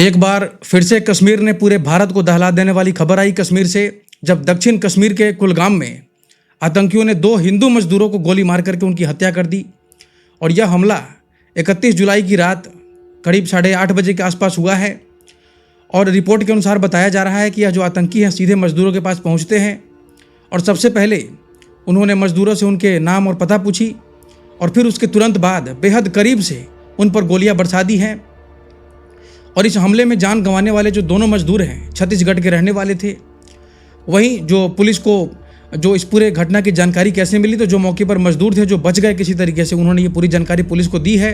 एक बार फिर से कश्मीर ने पूरे भारत को दहला देने वाली खबर आई कश्मीर से, जब दक्षिण कश्मीर के कुलगाम में आतंकियों ने 2 हिंदू मजदूरों को गोली मार करके उनकी हत्या कर दी। और यह हमला 31 जुलाई की रात करीब 8:30 बजे के आसपास हुआ है। और रिपोर्ट के अनुसार बताया जा रहा है कि यह जो आतंकी हैं सीधे मजदूरों के पास पहुंचते हैं और सबसे पहले उन्होंने मजदूरों से उनके नाम और पता पूछी और फिर उसके तुरंत बाद बेहद करीब से उन पर गोलियां बरसा दी हैं। और इस हमले में जान गंवाने वाले जो दोनों मजदूर हैं छत्तीसगढ़ के रहने वाले थे। वहीं जो पुलिस को जो इस पूरे घटना की जानकारी कैसे मिली, तो जो मौके पर मजदूर थे जो बच गए किसी तरीके से, उन्होंने ये पूरी जानकारी पुलिस को दी है।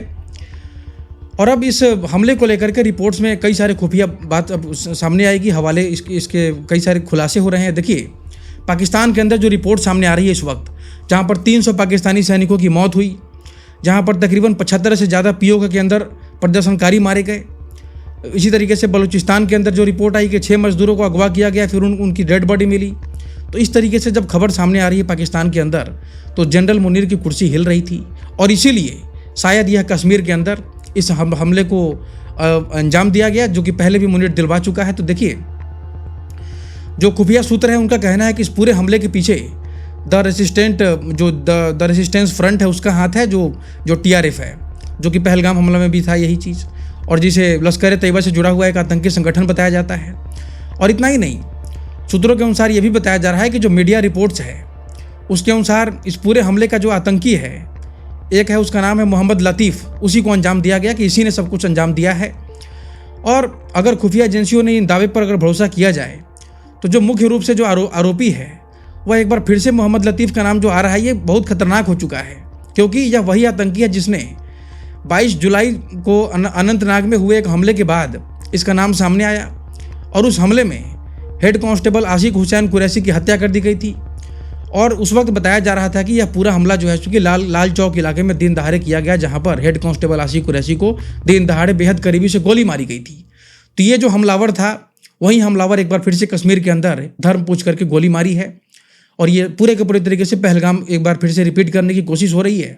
और अब इस हमले को लेकर के रिपोर्ट्स में कई सारे खुफिया बात अब सामने आएगी, हवाले इसके कई सारे खुलासे हो रहे हैं। देखिए, पाकिस्तान के अंदर जो रिपोर्ट सामने आ रही है इस वक्त, जहाँ पर 300 पाकिस्तानी सैनिकों की मौत हुई, जहाँ पर तकरीबन 75 से ज़्यादा पीओके के अंदर प्रदर्शनकारी मारे गए। इसी तरीके से बलूचिस्तान के अंदर जो रिपोर्ट आई कि 6 मजदूरों को अगवा किया गया, फिर उनकी डेड बॉडी मिली। तो इस तरीके से जब खबर सामने आ रही है पाकिस्तान के अंदर, तो जनरल मुनीर की कुर्सी हिल रही थी। और इसीलिए शायद यह कश्मीर के अंदर इस हमले को अंजाम दिया गया, जो कि पहले भी मुनीर दिलवा चुका है। तो देखिए, जो खुफिया सूत्र है उनका कहना है कि इस पूरे हमले के पीछे द रेसिस्टेंस फ्रंट है, उसका हाथ है, जो TRF है, जो कि पहलगाम हमला में भी था यही चीज़, और जिसे लश्कर तैयबा से जुड़ा हुआ एक आतंकी संगठन बताया जाता है। और इतना ही नहीं, सूत्रों के अनुसार यह भी बताया जा रहा है कि जो मीडिया रिपोर्ट्स है उसके अनुसार इस पूरे हमले का जो आतंकी है, एक है, उसका नाम है मोहम्मद लतीफ़, उसी को अंजाम दिया गया कि इसी ने सब कुछ अंजाम दिया है। और अगर खुफिया एजेंसियों ने इन दावे पर अगर भरोसा किया जाए, तो जो मुख्य रूप से जो आरोपी है वह एक बार फिर से मोहम्मद लतीफ़ का नाम जो आ रहा है, ये बहुत खतरनाक हो चुका है, क्योंकि यह वही आतंकी है जिसने 22 जुलाई को अनंतनाग में हुए एक हमले के बाद इसका नाम सामने आया। और उस हमले में हेड कांस्टेबल आशिक हुसैन कुरैशी की हत्या कर दी गई थी। और उस वक्त बताया जा रहा था कि यह पूरा हमला जो है चूँकि लाल चौक इलाके में दिन दहाड़े किया गया, जहाँ पर हेड कांस्टेबल आशिक कुरैशी को दिन दहाड़े बेहद करीबी से गोली मारी गई थी। तो ये जो हमलावर था, वही हमलावर एक बार फिर से कश्मीर के अंदर धर्म पूछ करके गोली मारी है। और ये पूरे के पूरे तरीके से पहलगाम एक बार फिर से रिपीट करने की कोशिश हो रही है।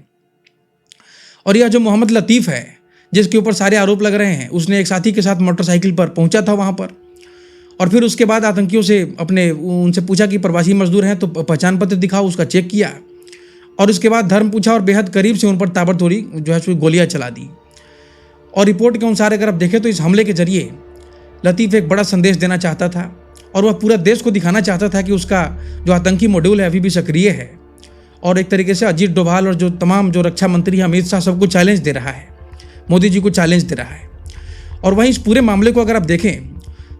और यह जो मोहम्मद लतीफ़ है, जिसके ऊपर सारे आरोप लग रहे हैं, उसने एक साथी के साथ मोटरसाइकिल पर पहुंचा था वहां पर, और फिर उसके बाद आतंकियों से उनसे पूछा कि प्रवासी मजदूर हैं तो पहचान पत्र दिखाओ, उसका चेक किया, और उसके बाद धर्म पूछा और बेहद करीब से उन पर ताबड़तोड़ी जो है गोलियां चला दी। और रिपोर्ट के अनुसार अगर आप देखें तो इस हमले के जरिए लतीफ़ एक बड़ा संदेश देना चाहता था, और वह पूरा देश को दिखाना चाहता था कि उसका जो आतंकी मॉड्यूल है अभी भी सक्रिय है। और एक तरीके से अजीत डोभाल और जो तमाम जो रक्षा मंत्री हैं, अमित शाह, सबको चैलेंज दे रहा है, मोदी जी को चैलेंज दे रहा है। और वहीं इस पूरे मामले को अगर आप देखें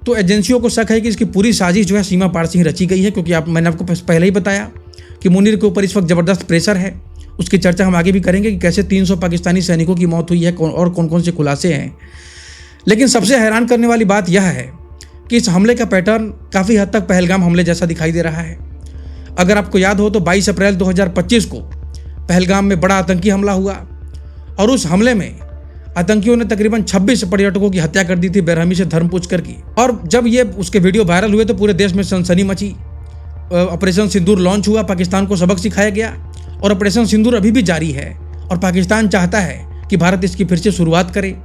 तो एजेंसियों को शक है कि इसकी पूरी साजिश जो है सीमा पार से ही रची गई है, क्योंकि मैंने आपको पहले ही बताया कि मुनीर के ऊपर इस वक्त ज़बरदस्त प्रेशर है। उसकी चर्चा हम आगे भी करेंगे कि कैसे 300 पाकिस्तानी सैनिकों की मौत हुई है और कौन कौन से खुलासे हैं। लेकिन सबसे हैरान करने वाली बात यह है कि इस हमले का पैटर्न काफ़ी हद तक पहलगाम हमले जैसा दिखाई दे रहा है। अगर आपको याद हो तो 22 अप्रैल 2025 को पहलगाम में बड़ा आतंकी हमला हुआ, और उस हमले में आतंकियों ने तकरीबन 26 पर्यटकों की हत्या कर दी थी बेरहमी से धर्म पूछ कर की। और जब ये उसके वीडियो वायरल हुए तो पूरे देश में सनसनी मची। ऑपरेशन सिंदूर लॉन्च हुआ, पाकिस्तान को सबक सिखाया गया, और ऑपरेशन सिंदूर अभी भी जारी है। और पाकिस्तान चाहता है कि भारत इसकी फिर से शुरुआत करे,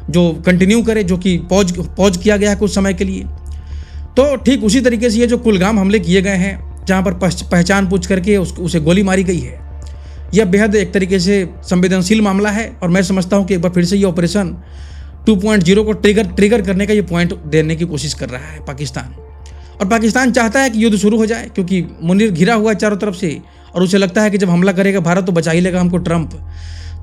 जो कंटिन्यू करे, जो कि पॉज किया गया है कुछ समय के लिए। तो ठीक उसी तरीके से ये जो कुलगाम हमले किए गए हैं, जहाँ पर पहचान पूछ करके उसे गोली मारी गई है, यह बेहद एक तरीके से संवेदनशील मामला है। और मैं समझता हूँ कि एक बार फिर से ये ऑपरेशन 2.0 को ट्रिगर करने का ये पॉइंट देने की कोशिश कर रहा है पाकिस्तान। और पाकिस्तान चाहता है कि युद्ध शुरू हो जाए, क्योंकि मुनीर घिरा हुआ है चारों तरफ से, और उसे लगता है कि जब हमला करेगा भारत तो बचा ही लेगा हमको ट्रंप।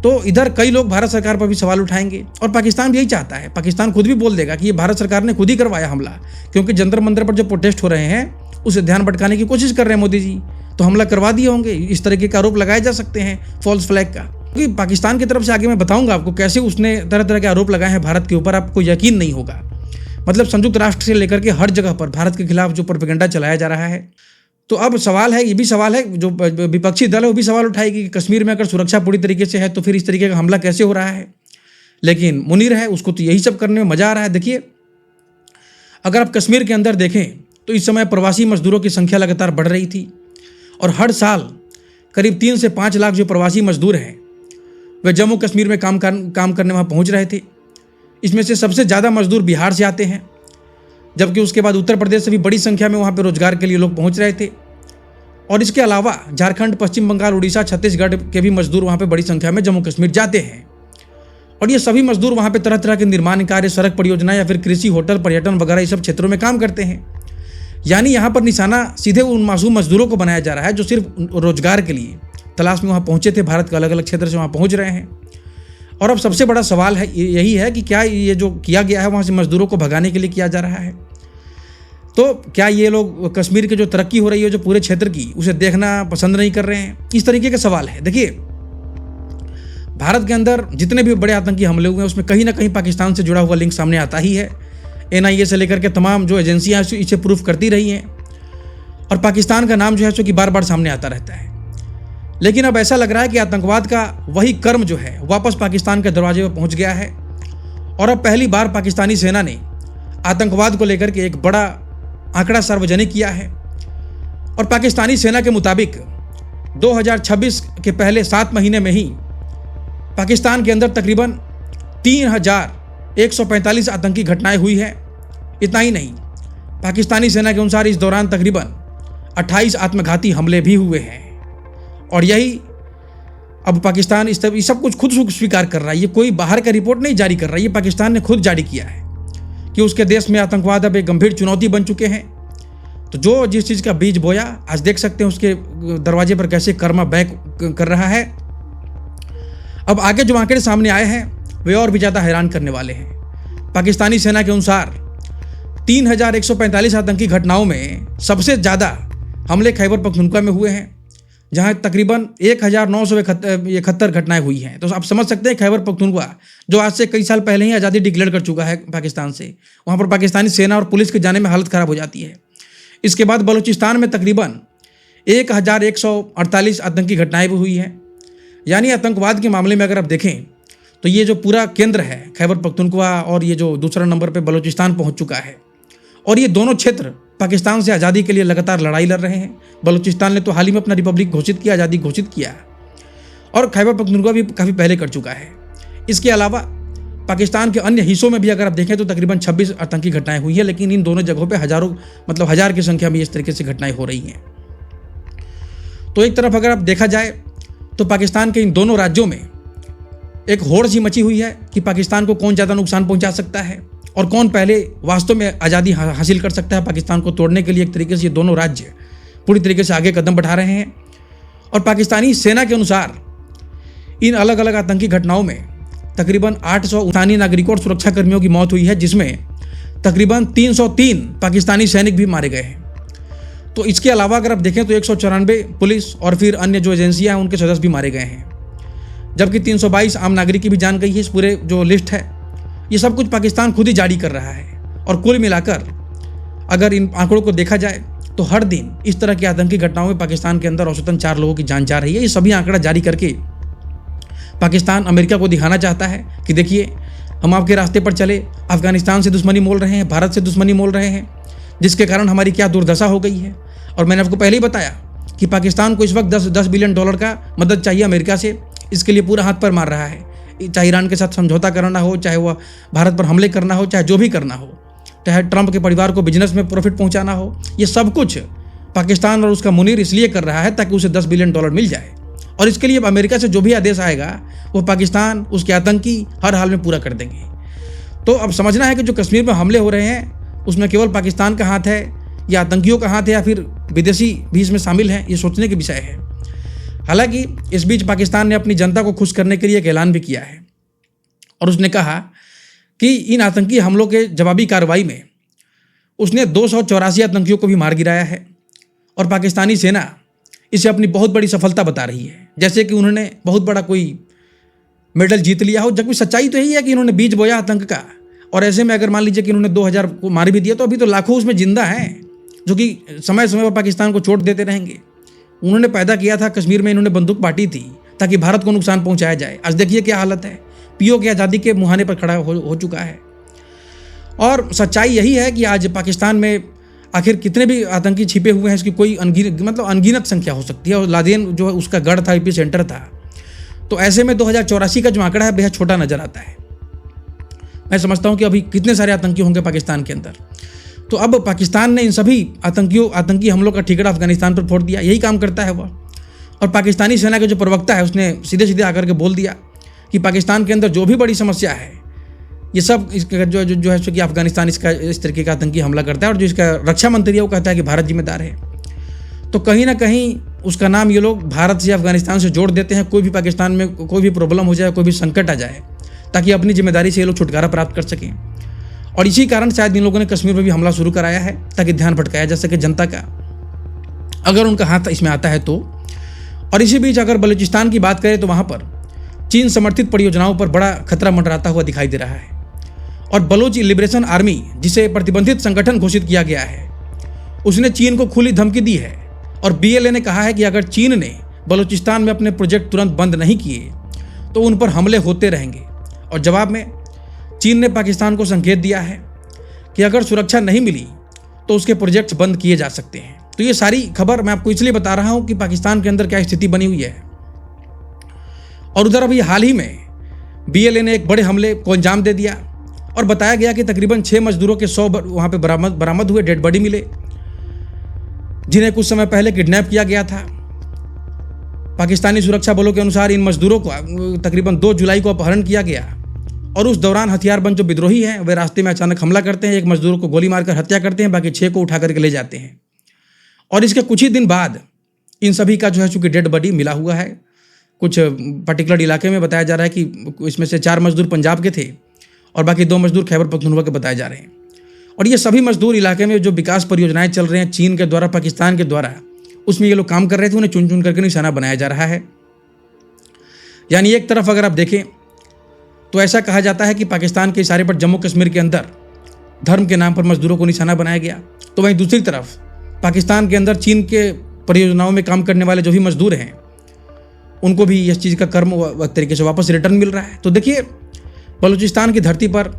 तो इधर कई लोग भारत सरकार पर भी सवाल उठाएंगे, और पाकिस्तान भी यही चाहता है। पाकिस्तान खुद भी बोल देगा कि ये भारत सरकार ने खुद ही करवाया हमला, क्योंकि जंतर मंतर पर जो प्रोटेस्ट हो रहे हैं उसे ध्यान भटकाने की कोशिश कर रहे हैं मोदी जी, तो हमला करवा दिए होंगे। इस तरीके का आरोप लगाए जा सकते हैं फॉल्स फ्लैग का, क्योंकि पाकिस्तान की तरफ से आगे मैं बताऊंगा आपको कैसे उसने तरह तरह के आरोप लगाए हैं भारत के ऊपर, आपको यकीन नहीं होगा। मतलब संयुक्त राष्ट्र से लेकर के हर जगह पर भारत के खिलाफ जो प्रोपेगेंडा चलाया जा रहा है। तो अब सवाल है, ये भी सवाल है, जो विपक्षी दल है वो भी सवाल उठाएगी कि कश्मीर में अगर सुरक्षा पूरी तरीके से है तो फिर इस तरीके का हमला कैसे हो रहा है। लेकिन मुनीर है, उसको तो यही सब करने में मजा आ रहा है। देखिए, अगर आप कश्मीर के अंदर देखें तो इस समय प्रवासी मजदूरों की संख्या लगातार बढ़ रही थी, और हर साल करीब 3 से 5 लाख जो प्रवासी मजदूर हैं वे जम्मू कश्मीर में काम करने वहाँ पहुँच रहे थे। इसमें से सबसे ज़्यादा मजदूर बिहार से आते हैं, जबकि उसके बाद उत्तर प्रदेश से भी बड़ी संख्या में वहाँ पे रोजगार के लिए लोग पहुँच रहे थे। और इसके अलावा झारखंड, पश्चिम बंगाल, उड़ीसा, छत्तीसगढ़ के भी मजदूर वहाँ पे बड़ी संख्या में जम्मू कश्मीर जाते हैं। और ये सभी मजदूर वहाँ पे तरह तरह के निर्माण कार्य, सड़क परियोजना या फिर कृषि, होटल, पर्यटन वगैरह ये सब क्षेत्रों में काम करते हैं। यानी यहाँ पर निशाना सीधे उन मासूम मजदूरों को बनाया जा रहा है जो सिर्फ रोजगार के लिए तलाश में वहाँ पहुँचे थे, भारत के अलग अलग क्षेत्र से वहाँ पहुँच रहे हैं। और अब सबसे बड़ा सवाल है यही है कि क्या ये जो किया गया है वहाँ से मजदूरों को भगाने के लिए किया जा रहा है? तो क्या ये लोग कश्मीर की जो तरक्की हो रही है जो पूरे क्षेत्र की, उसे देखना पसंद नहीं कर रहे हैं? इस तरीके का सवाल है। देखिए, भारत के अंदर जितने भी बड़े आतंकी हमले हुए हैं उसमें कहीं ना कहीं पाकिस्तान से जुड़ा हुआ लिंक सामने आता ही है। NIA से लेकर के तमाम जो एजेंसियां हैं इसे प्रूफ करती रही हैं और पाकिस्तान का नाम जो है सो कि बार बार सामने आता रहता है। लेकिन अब ऐसा लग रहा है कि आतंकवाद का वही कर्म जो है वापस पाकिस्तान के दरवाजे पर पहुंच गया है। और अब पहली बार पाकिस्तानी सेना ने आतंकवाद को लेकर के एक बड़ा आंकड़ा सार्वजनिक किया है। और पाकिस्तानी सेना के मुताबिक 2026 के पहले 7 महीने में ही पाकिस्तान के अंदर तकरीबन 3145 आतंकी घटनाएं हुई हैं। इतना ही नहीं, पाकिस्तानी सेना के अनुसार इस दौरान तकरीबन 28 आत्मघाती हमले भी हुए हैं। और यही अब पाकिस्तान इस सब कुछ खुद स्वीकार कर रहा है। ये कोई बाहर का रिपोर्ट नहीं जारी कर रहा है, ये पाकिस्तान ने खुद जारी किया है कि उसके देश में आतंकवाद अब एक गंभीर चुनौती बन चुके हैं। तो जो जिस चीज़ का बीज बोया, आज देख सकते हैं उसके दरवाजे पर कैसे कर्मा बैक कर रहा है। अब आगे जो आंकड़े सामने आए हैं वे और भी ज़्यादा हैरान करने वाले हैं। पाकिस्तानी सेना के अनुसार 3145 आतंकी घटनाओं में सबसे ज़्यादा हमले खैबर पख्तूनख्वा में हुए हैं, जहां तकरीबन 1971 घटनाएं हुई हैं। तो आप समझ सकते हैं खैबर पख्तूनख्वा जो आज से कई साल पहले ही आज़ादी डिक्लेयर कर चुका है पाकिस्तान से, वहां पर पाकिस्तानी सेना और पुलिस के जाने में हालत ख़राब हो जाती है। इसके बाद बलूचिस्तान में तकरीबन 1148 आतंकी घटनाएं भी हुई हैं। यानी आतंकवाद के मामले में अगर आप देखें तो ये जो पूरा केंद्र है खैबर पख्तूनख्वा और ये जो दूसरा नंबर पे बलूचिस्तान पहुंच चुका है। और ये दोनों क्षेत्र पाकिस्तान से आज़ादी के लिए लगातार लड़ाई लड़ रहे हैं। बलूचिस्तान ने तो हाल ही में अपना रिपब्लिक घोषित किया, आज़ादी घोषित किया, और खैबर पख्तूनख्वा भी काफ़ी पहले कर चुका है। इसके अलावा पाकिस्तान के अन्य हिस्सों में भी अगर आप देखें तो तकरीबन 26 आतंकी घटनाएं हुई है। लेकिन इन दोनों जगहों पर हजार की संख्या में इस तरीके से घटनाएं हो रही हैं। तो एक तरफ अगर आप देखा जाए तो पाकिस्तान के इन दोनों राज्यों में एक होड़ सी मची हुई है कि पाकिस्तान को कौन ज़्यादा नुकसान पहुंचा सकता है और कौन पहले वास्तव में आज़ादी हासिल कर सकता है। पाकिस्तान को तोड़ने के लिए एक तरीके से ये दोनों राज्य पूरी तरीके से आगे कदम बढ़ा रहे हैं। और पाकिस्तानी सेना के अनुसार इन अलग अलग आतंकी घटनाओं में तकरीबन 800 स्थानीय नागरिकों और सुरक्षाकर्मियों की मौत हुई है, जिसमें तकरीबन 303 पाकिस्तानी सैनिक भी मारे गए हैं। तो इसके अलावा अगर आप देखें तो 194 पुलिस और फिर अन्य जो एजेंसियां हैं उनके सदस्य भी मारे गए हैं, जबकि 322 आम नागरिक की भी जान गई है। इस पूरे जो लिस्ट है ये सब कुछ पाकिस्तान खुद ही जारी कर रहा है। और कुल मिलाकर अगर इन आंकड़ों को देखा जाए तो हर दिन इस तरह की आतंकी घटनाओं में पाकिस्तान के अंदर औसतन 4 लोगों की जान जा रही है। ये सभी आंकड़ा जारी करके पाकिस्तान अमेरिका को दिखाना चाहता है कि देखिए हम आपके रास्ते पर चले, अफगानिस्तान से दुश्मनी मोल रहे हैं, भारत से दुश्मनी मोल रहे हैं, जिसके कारण हमारी क्या दुर्दशा हो गई है। और मैंने आपको पहले ही बताया कि पाकिस्तान को इस वक्त 10 बिलियन डॉलर का मदद चाहिए अमेरिका से। इसके लिए पूरा हाथ पर मार रहा है, चाहे ईरान के साथ समझौता करना हो, चाहे वह भारत पर हमले करना हो, चाहे जो भी करना हो, चाहे ट्रंप के परिवार को बिजनेस में प्रॉफिट पहुंचाना हो। ये सब कुछ पाकिस्तान और उसका मुनीर इसलिए कर रहा है ताकि उसे 10 बिलियन डॉलर मिल जाए। और इसके लिए अमेरिका से जो भी आदेश आएगा वो पाकिस्तान उसके आतंकी हर हाल में पूरा कर देंगे। तो अब समझना है कि जो कश्मीर में हमले हो रहे हैं उसमें केवल पाकिस्तान का हाथ है या आतंकियों का हाथ है या फिर विदेशी भी इसमें शामिल हैं, ये सोचने के विषय है। हालांकि इस बीच पाकिस्तान ने अपनी जनता को खुश करने के लिए एक ऐलान भी किया है और उसने कहा कि इन आतंकी हमलों के जवाबी कार्रवाई में उसने 284 आतंकियों को भी मार गिराया है। और पाकिस्तानी सेना इसे अपनी बहुत बड़ी सफलता बता रही है, जैसे कि उन्होंने बहुत बड़ा कोई मेडल जीत लिया हो। जबकि सच्चाई तो यही है कि इन्होंने बीज बोया आतंक का, और ऐसे में अगर मान लीजिए कि इन्होंने 2000 को मार भी दिया तो अभी तो लाखों उसमें जिंदा हैं जो कि समय समय पर पाकिस्तान को चोट देते रहेंगे। उन्होंने पैदा किया था कश्मीर में, इन्होंने बंदूक बांटी थी ताकि भारत को नुकसान पहुंचाया जाए। आज देखिए क्या हालत है, पीओ की आज़ादी के मुहाने पर खड़ा हो चुका है। और सच्चाई यही है कि आज पाकिस्तान में आखिर कितने भी आतंकी छिपे हुए हैं इसकी कोई अनगिनत संख्या हो सकती है। और लादेन जो है उसका गढ़ था, एपी सेंटर था। तो ऐसे में 2084 का जो आंकड़ा है बेहद छोटा नजर आता है। मैं समझता हूँ कि अभी कितने सारे आतंकी होंगे पाकिस्तान के अंदर। तो अब पाकिस्तान ने इन सभी आतंकी हमलों का ठिकाना अफगानिस्तान पर फोड़ दिया। यही काम करता है वह। और पाकिस्तानी सेना के जो प्रवक्ता है उसने सीधे सीधे आकर के बोल दिया कि पाकिस्तान के अंदर जो भी बड़ी समस्या है ये सब इसका जो है कि अफगानिस्तान इसका इस तरीके का आतंकी हमला करता है, और जो इसका रक्षा मंत्री है वो कहता है कि भारत जिम्मेदार है। तो कहीं ना कहीं उसका नाम ये लोग भारत से अफगानिस्तान से जोड़ देते हैं। कोई भी पाकिस्तान में कोई भी प्रॉब्लम हो जाए, कोई भी संकट आ जाए, ताकि अपनी जिम्मेदारी से ये लोग छुटकारा प्राप्त कर सकें। और इसी कारण शायद इन लोगों ने कश्मीर में भी हमला शुरू कराया है, ताकि ध्यान भटकाया जा सके जनता का, अगर उनका हाथ इसमें आता है तो। और इसी बीच अगर बलूचिस्तान की बात करें तो वहाँ पर चीन समर्थित परियोजनाओं पर बड़ा खतरा मंडराता हुआ दिखाई दे रहा है। और बलोच लिबरेशन आर्मी, जिसे प्रतिबंधित संगठन घोषित किया गया है, उसने चीन को खुली धमकी दी है। और BLA ने कहा है कि अगर चीन ने बलूचिस्तान में अपने प्रोजेक्ट तुरंत बंद नहीं किए तो उन पर हमले होते रहेंगे। और जवाब में चीन ने पाकिस्तान को संकेत दिया है कि अगर सुरक्षा नहीं मिली तो उसके प्रोजेक्ट बंद किए जा सकते हैं। तो ये सारी खबर मैं आपको इसलिए बता रहा हूं कि पाकिस्तान के अंदर क्या स्थिति बनी हुई है। और उधर अभी हाल ही में BLA ने एक बड़े हमले को अंजाम दे दिया, और बताया गया कि तकरीबन 6 मजदूरों के 100 वहां पे बरामद हुए डेड बॉडी मिले, जिन्हें कुछ समय पहले किडनैप किया गया था। पाकिस्तानी सुरक्षा बलों के अनुसार इन मजदूरों को तकरीबन 2 जुलाई को अपहरण किया गया, और उस दौरान हथियारबंद जो विद्रोही हैं वे रास्ते में अचानक हमला करते हैं, एक मजदूर को गोली मारकर हत्या करते हैं, बाकी 6 को उठा करके ले जाते हैं। और इसके कुछ ही दिन बाद इन सभी का जो है चूंकि डेड बॉडी मिला हुआ है। कुछ पर्टिकुलर इलाके में बताया जा रहा है कि इसमें से 4 मजदूर पंजाब के थे और बाकी 2 मजदूर खैबर पख्तूनख्वा के बताए जा रहे हैं। और ये सभी मजदूर इलाके में जो विकास परियोजनाएं चल रहे हैं चीन के द्वारा, पाकिस्तान के द्वारा, उसमें ये लोग काम कर रहे थे, उन्हें चुन चुन करके निशाना बनाया जा रहा है। यानी एक तरफ अगर आप देखें तो ऐसा कहा जाता है कि पाकिस्तान के इशारे पर जम्मू कश्मीर के अंदर धर्म के नाम पर मजदूरों को निशाना बनाया गया, तो वहीं दूसरी तरफ पाकिस्तान के अंदर चीन के परियोजनाओं में काम करने वाले जो भी मजदूर हैं उनको भी इस चीज़ का कर्म एक तरीके से वापस रिटर्न मिल रहा है। तो देखिए, बलूचिस्तान की धरती पर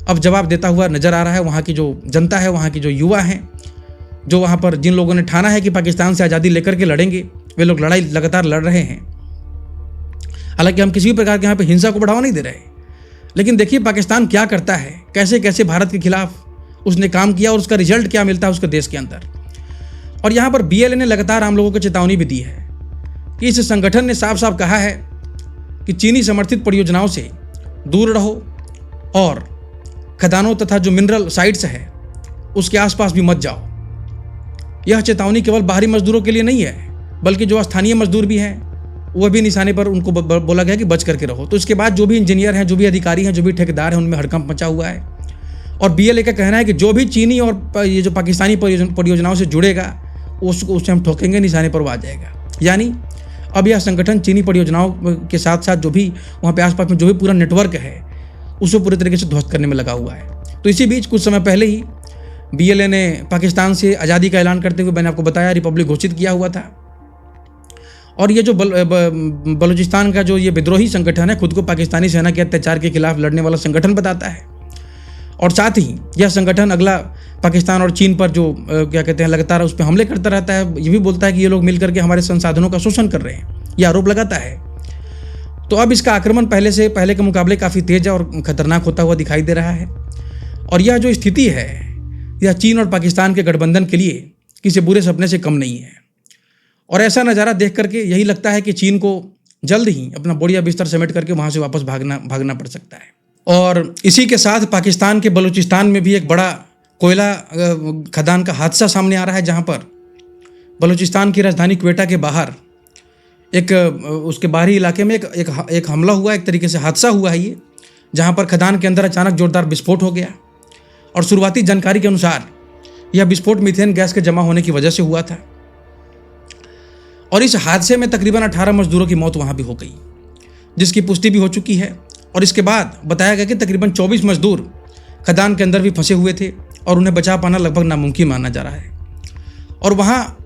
अब जवाब देता हुआ नजर आ रहा है वहाँ की जो जनता है, वहाँ की जो युवा हैं, जो वहाँ पर जिन लोगों ने ठाना है कि पाकिस्तान से आज़ादी लेकर के लड़ेंगे, वे लोग लड़ाई लगातार लड़ रहे हैं। हालांकि हम किसी भी प्रकार के यहाँ पे हिंसा को बढ़ावा नहीं दे रहे, लेकिन देखिए पाकिस्तान क्या करता है, कैसे कैसे भारत के खिलाफ उसने काम किया और उसका रिजल्ट क्या मिलता है उसके देश के अंदर। और यहाँ पर BLA ने लगातार आम लोगों को चेतावनी भी दी है कि इस संगठन ने साफ साफ कहा है कि चीनी समर्थित परियोजनाओं से दूर रहो और खदानों तथा जो मिनरल साइट्स है उसके आसपास भी मत जाओ। यह चेतावनी केवल बाहरी मजदूरों के लिए नहीं है, बल्कि जो स्थानीय मजदूर भी हैं वह भी निशाने पर उनको बोला गया कि बच करके रहो। तो इसके बाद जो भी इंजीनियर हैं, जो भी अधिकारी हैं, जो भी ठेकेदार हैं, उनमें हड़कंप मचा हुआ है। और BLA का कहना है कि जो भी चीनी और ये जो पाकिस्तानी परियोजनाओं से जुड़ेगा उससे हम ठोकेंगे, निशाने पर वो आ जाएगा। यानी अब यह संगठन चीनी परियोजनाओं के साथ साथ जो भी वहाँ पे आसपास में जो भी पूरा नेटवर्क है उसको पूरे तरीके से ध्वस्त करने में लगा हुआ है। तो इसी बीच कुछ समय पहले ही BLA ने पाकिस्तान से आज़ादी का ऐलान करते हुए, मैंने आपको बताया, रिपब्लिक घोषित किया हुआ था। और ये जो बलूचिस्तान का जो ये विद्रोही संगठन है खुद को पाकिस्तानी सेना के अत्याचार के खिलाफ लड़ने वाला संगठन बताता है। और साथ ही यह संगठन अगला पाकिस्तान और चीन पर जो क्या कहते हैं लगातार उस पर हमले करता रहता है। ये भी बोलता है कि ये लोग मिलकर के हमारे संसाधनों का शोषण कर रहे हैं, ये आरोप लगाता है। तो अब इसका आक्रमण पहले के मुकाबले काफ़ी तेज और खतरनाक होता हुआ दिखाई दे रहा है। और यह जो स्थिति है यह चीन और पाकिस्तान के गठबंधन के लिए किसी बुरे सपने से कम नहीं है। और ऐसा नज़ारा देख करके यही लगता है कि चीन को जल्द ही अपना बोरिया बिस्तर समेट करके वहाँ से वापस भागना पड़ सकता है। और इसी के साथ पाकिस्तान के बलूचिस्तान में भी एक बड़ा कोयला खदान का हादसा सामने आ रहा है, जहाँ पर बलूचिस्तान की राजधानी क्वेटा के बाहर उसके बाहरी इलाके में एक हमला हुआ, एक तरीके से हादसा हुआ है ये, जहाँ पर खदान के अंदर अचानक जोरदार विस्फोट हो गया। और शुरुआती जानकारी के अनुसार यह विस्फोट मीथेन गैस के जमा होने की वजह से हुआ था। और इस हादसे में तकरीबन 18 मजदूरों की मौत वहाँ भी हो गई, जिसकी पुष्टि भी हो चुकी है। और इसके बाद बताया गया कि तकरीबन 24 मजदूर खदान के अंदर भी फंसे हुए थे और उन्हें बचा पाना लगभग नामुमकिन माना जा रहा है। और वहाँ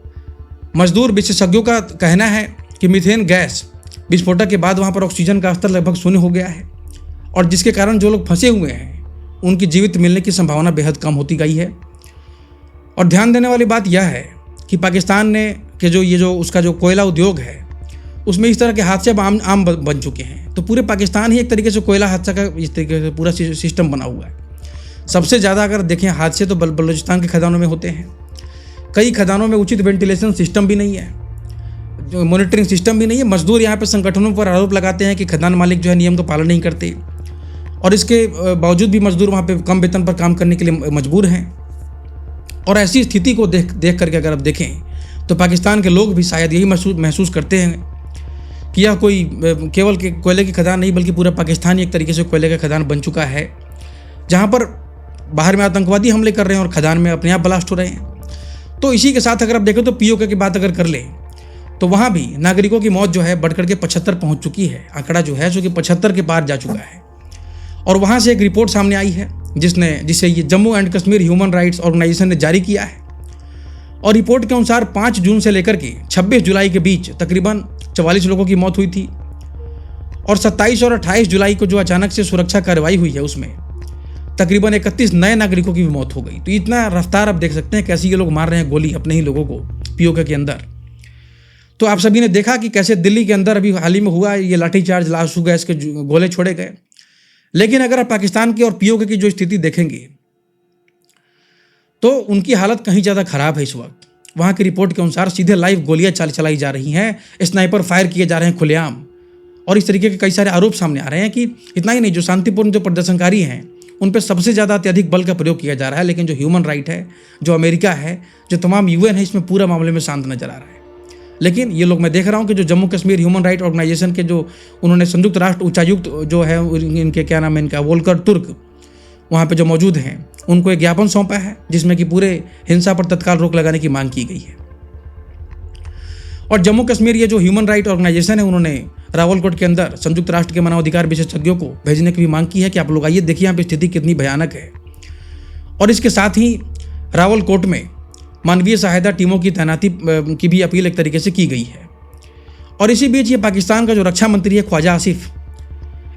मजदूर विशेषज्ञों का कहना है कि मीथेन गैस विस्फोटक के बाद वहाँ पर ऑक्सीजन का स्तर लगभग शून्य हो गया है, और जिसके कारण जो लोग फंसे हुए हैं उनकी जीवित मिलने की संभावना बेहद कम होती गई है। और ध्यान देने वाली बात यह है कि पाकिस्तान ने कि जो उसका जो कोयला उद्योग है उसमें इस तरह के हादसे अब आम बन चुके हैं। तो पूरे पाकिस्तान ही एक तरीके से कोयला हादसा का इस तरीके से पूरा सिस्टम बना हुआ है। सबसे ज़्यादा अगर देखें हादसे तो बलूचिस्तान के खदानों में होते हैं। कई खदानों में उचित वेंटिलेशन सिस्टम भी नहीं है, जो मॉनिटरिंग सिस्टम भी नहीं है। मजदूर यहाँ पे संगठनों पर आरोप लगाते हैं कि खदान मालिक जो है नियम का पालन नहीं करते, और इसके बावजूद भी मजदूर वहाँ पे कम वेतन पर काम करने के लिए मजबूर हैं। और ऐसी स्थिति को देख करके अगर आप देखें तो पाकिस्तान के लोग भी शायद यही महसूस करते हैं कि यह कोई केवल कोयले की खदान नहीं बल्कि पूरा पाकिस्तान ही एक तरीके से कोयले का खदान बन चुका है, जहाँ पर बाहर में आतंकवादी हमले कर रहे हैं और खदान में अपने आप ब्लास्ट हो रहे हैं। तो इसी के साथ अगर आप देखें तो पीओके की बात अगर कर लें तो वहाँ भी नागरिकों की मौत जो है बढ़कर के 75 पहुँच चुकी है। आंकड़ा जो है जो कि 75 के पार जा चुका है। और वहाँ से एक रिपोर्ट सामने आई है जिसे ये Jammu and Kashmir human rights organisation ने जारी किया है। और रिपोर्ट के अनुसार 5 जून से लेकर के 26 जुलाई के बीच तकरीबन 44 लोगों की मौत हुई थी, और 27 और 28 जुलाई को जो अचानक से सुरक्षा कार्रवाई हुई है उसमें तकरीबन 31 नए नागरिकों की भी मौत हो गई। तो इतना रफ्तार आप देख सकते हैं कैसे ये लोग मार रहे हैं गोली अपने ही लोगों को पीओके के अंदर। तो आप सभी ने देखा कि कैसे दिल्ली के अंदर अभी हाल ही में हुआ ये लाठीचार्ज, लाशू गैस के गोले छोड़े गए। लेकिन अगर आप पाकिस्तान की और पीओके की जो स्थिति देखेंगे तो उनकी हालत कहीं ज़्यादा खराब है इस वक्त। वहाँ की रिपोर्ट के अनुसार सीधे लाइव गोलियां चलाई जा रही हैं, स्नाइपर फायर किए जा रहे हैं खुलेआम, और इस तरीके के कई सारे आरोप सामने आ रहे हैं कि इतना ही नहीं, जो शांतिपूर्ण जो प्रदर्शनकारी हैं उन पर सबसे ज़्यादा अत्यधिक बल का प्रयोग किया जा रहा है। लेकिन जो ह्यूमन राइट है, जो अमेरिका है, जो तमाम यूएन है, इसमें पूरा मामले में शांत नजर आ रहा है। लेकिन ये लोग, मैं देख रहा हूँ कि जो Jammu Kashmir human right organisation के जो उन्होंने संयुक्त राष्ट्र उच्चायुक्त जो है इनके क्या नाम है इनका, वोल्कर तुर्क, वहाँ पे जो मौजूद हैं, उनको एक ज्ञापन सौंपा है जिसमें कि पूरे हिंसा पर तत्काल रोक लगाने की मांग की गई है। और जम्मू कश्मीर ये जो ह्यूमन राइट ऑर्गेनाइजेशन है उन्होंने रावलकोट के अंदर संयुक्त राष्ट्र के मानवाधिकार विशेषज्ञों को भेजने की भी मांग की है कि आप लोग आइए देखिए यहाँ पे स्थिति कितनी भयानक है। और इसके साथ ही रावलकोट में मानवीय सहायता टीमों की तैनाती की भी अपील एक तरीके से की गई है। और इसी बीच ये पाकिस्तान का जो रक्षा मंत्री है ख्वाजा आसिफ,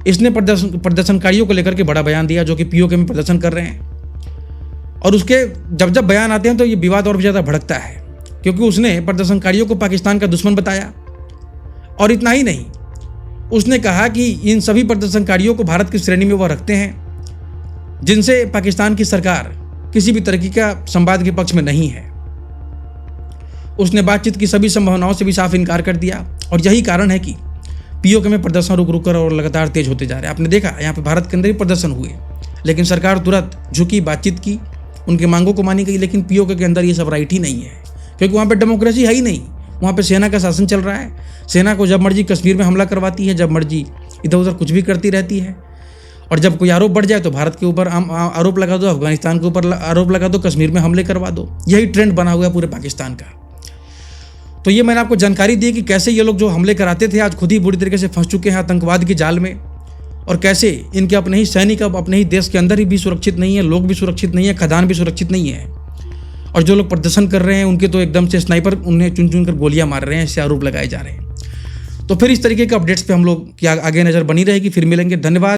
इसने प्रदर्शनकारियों को लेकर के बड़ा बयान दिया जो कि पीओके में प्रदर्शन कर रहे हैं। और उसके जब बयान आते हैं तो ये विवाद और भी ज़्यादा भड़कता है, क्योंकि उसने प्रदर्शनकारियों को पाकिस्तान का दुश्मन बताया। और इतना ही नहीं, उसने कहा कि इन सभी प्रदर्शनकारियों को भारत की श्रेणी में वह रखते हैं जिनसे पाकिस्तान की सरकार किसी भी तरह का संवाद के पक्ष में नहीं है। उसने बातचीत की सभी संभावनाओं से भी साफ इनकार कर दिया। और यही कारण है कि पीओके में प्रदर्शन रुक कर और लगातार तेज होते जा रहे हैं। आपने देखा यहाँ पे भारत के अंदर ही प्रदर्शन हुए, लेकिन सरकार तुरंत झुकी, बातचीत की, उनकी मांगों को मानी गई। लेकिन पीओके के अंदर ये सब राइट ही नहीं है, क्योंकि वहाँ पे डेमोक्रेसी है ही नहीं। वहाँ पे सेना का शासन चल रहा है। सेना को जब मर्जी कश्मीर में हमला करवाती है, जब मर्जी इधर उधर कुछ भी करती रहती है। और जब कोई आरोप बढ़ जाए तो भारत के ऊपर आरोप लगा दो, अफगानिस्तान के ऊपर आरोप लगा दो, कश्मीर में हमले करवा दो। यही ट्रेंड बना हुआ है पूरे पाकिस्तान का। तो ये मैंने आपको जानकारी दी कि कैसे ये लोग जो हमले कराते थे आज खुद ही बुरी तरीके से फंस चुके हैं आतंकवाद की जाल में, और कैसे इनके अपने ही सैनिक अब अपने ही देश के अंदर ही भी सुरक्षित नहीं है, लोग भी सुरक्षित नहीं है, खदान भी सुरक्षित नहीं है। और जो लोग प्रदर्शन कर रहे हैं उनके तो एकदम से स्नाइपर उन्हें चुन चुन कर गोलियां मार रहे हैं, ऐसे आरोप लगाए जा रहे हैं। तो फिर इस तरीके के अपडेट्स पे हम लोग की आगे नज़र बनी रहेगी। फिर मिलेंगे, धन्यवाद।